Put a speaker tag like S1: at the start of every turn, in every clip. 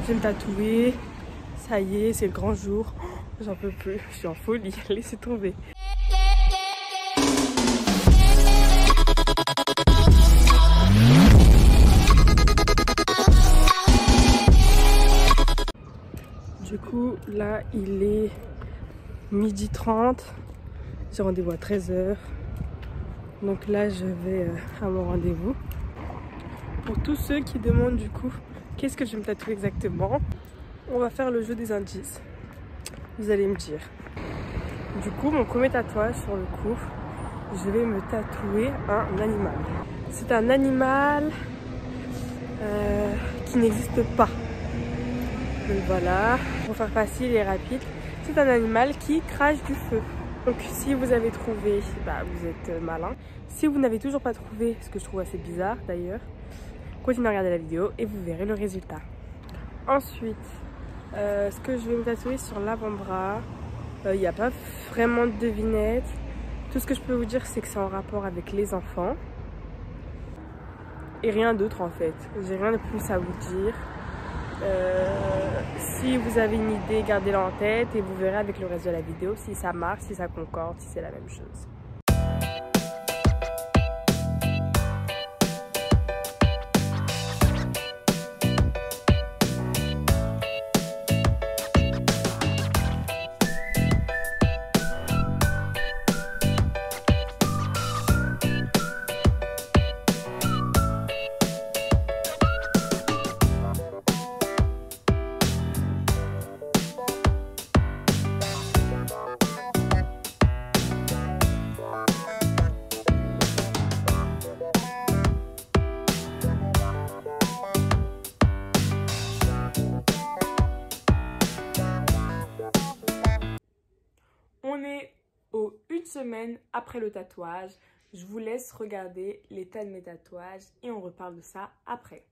S1: Je vais me tatouer. Ça y est, c'est le grand jour. J'en peux plus, je suis en folie. Laissez tomber. Du coup, là, il est 12h30. J'ai rendez-vous à 13h. Donc là, je vais à mon rendez-vous. Pour tous ceux qui demandent du coup, qu'est-ce que je vais me tatouer exactement? On va faire le jeu des indices. Vous allez me dire. Du coup, mon premier tatouage sur le coup, je vais me tatouer un animal. C'est un animal qui n'existe pas. Donc voilà, pour faire facile et rapide, c'est un animal qui crache du feu. Donc si vous avez trouvé, bah, vous êtes malin. Si vous n'avez toujours pas trouvé, ce que je trouve assez bizarre d'ailleurs, continuez à regarder la vidéo et vous verrez le résultat. Ensuite, ce que je vais me tatouer sur l'avant-bras, il n'y a pas vraiment de devinette. Tout ce que je peux vous dire, c'est que c'est en rapport avec les enfants. Et rien d'autre en fait. J'ai rien de plus à vous dire. Si vous avez une idée, gardez-la en tête et vous verrez avec le reste de la vidéo si ça marche, si ça concorde, si c'est la même chose. On est aux 1 semaine après le tatouage. Je vous laisse regarder l'état de mes tatouages et on reparle de ça après.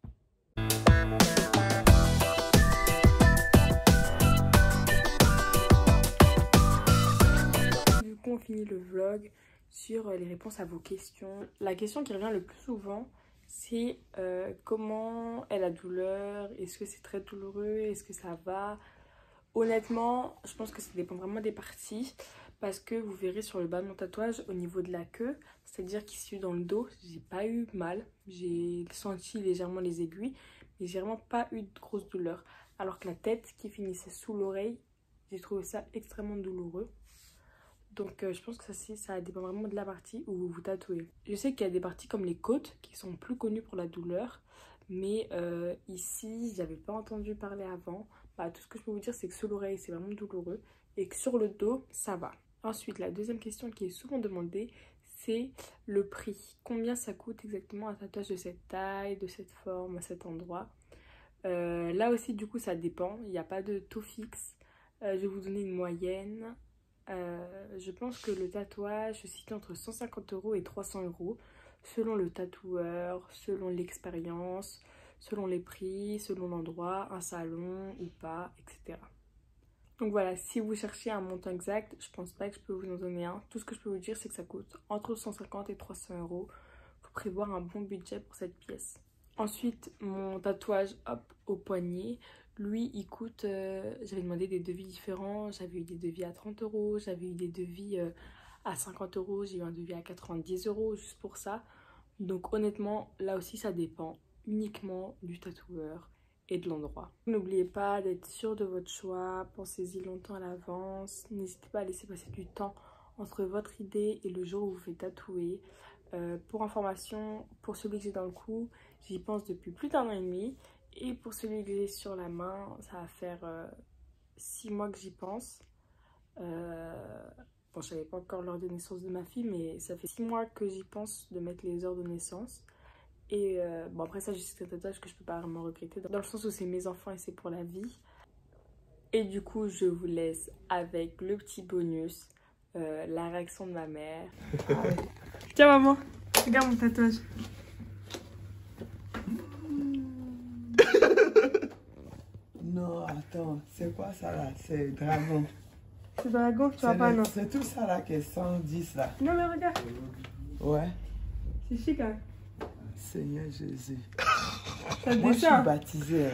S1: Du coup, on finit le vlog sur les réponses à vos questions. La question qui revient le plus souvent, c'est comment est la douleur? Est-ce que c'est très douloureux? Est-ce que ça va? Honnêtement, je pense que ça dépend vraiment des parties parce que vous verrez sur le bas de mon tatouage au niveau de la queue, c'est-à-dire qu'ici dans le dos, j'ai pas eu mal. J'ai senti légèrement les aiguilles, mais j'ai vraiment pas eu de grosse douleur. Alors que la tête qui finissait sous l'oreille, j'ai trouvé ça extrêmement douloureux. Donc je pense que ça dépend vraiment de la partie où vous vous tatouez. Je sais qu'il y a des parties comme les côtes qui sont plus connues pour la douleur, mais ici, j'avais pas entendu parler avant. Bah, tout ce que je peux vous dire, c'est que sous l'oreille, c'est vraiment douloureux et que sur le dos, ça va. Ensuite, la deuxième question qui est souvent demandée, c'est le prix. Combien ça coûte exactement un tatouage de cette taille, de cette forme, à cet endroit? Là aussi, du coup, ça dépend. Il n'y a pas de taux fixe. Je vais vous donner une moyenne. Je pense que le tatouage se situe entre 150 € et 300 € selon le tatoueur, selon l'expérience, selon les prix, selon l'endroit, un salon ou pas, etc. Donc voilà, si vous cherchez un montant exact, je pense pas que je peux vous en donner un. Tout ce que je peux vous dire, c'est que ça coûte entre 150 et 300 €. Faut prévoir un bon budget pour cette pièce. Ensuite, mon tatouage au poignet, lui, il coûte... j'avais demandé des devis différents. J'avais eu des devis à 30 €, j'avais eu des devis à 50 €, j'ai eu un devis à 90 € juste pour ça. Donc honnêtement, là aussi, ça dépend uniquement du tatoueur et de l'endroit. N'oubliez pas d'être sûr de votre choix, pensez-y longtemps à l'avance. N'hésitez pas à laisser passer du temps entre votre idée et le jour où vous faites tatouer. Pour information, pour celui que j'ai dans le cou, j'y pense depuis plus d'1 an et demi. Et pour celui que j'ai sur la main, ça va faire 6 mois que j'y pense. Bon, je savais pas encore l'heure de naissance de ma fille, mais ça fait 6 mois que j'y pense de mettre les heures de naissance. Et bon, après ça, c'est un tatouage que je peux pas vraiment regretter, dans le sens où c'est mes enfants et c'est pour la vie. Et du coup, je vous laisse avec le petit bonus, la réaction de ma mère. Tiens maman, regarde mon tatouage.
S2: Non, attends, c'est quoi ça là? C'est dragon.
S1: C'est dragon, tu vois pas, non?
S2: C'est tout ça là qui est 110 là.
S1: Non mais regarde.
S2: Ouais.
S1: C'est chic hein.
S2: Seigneur Jésus.
S1: Ça
S2: Moi je suis
S1: dessin.
S2: baptisé.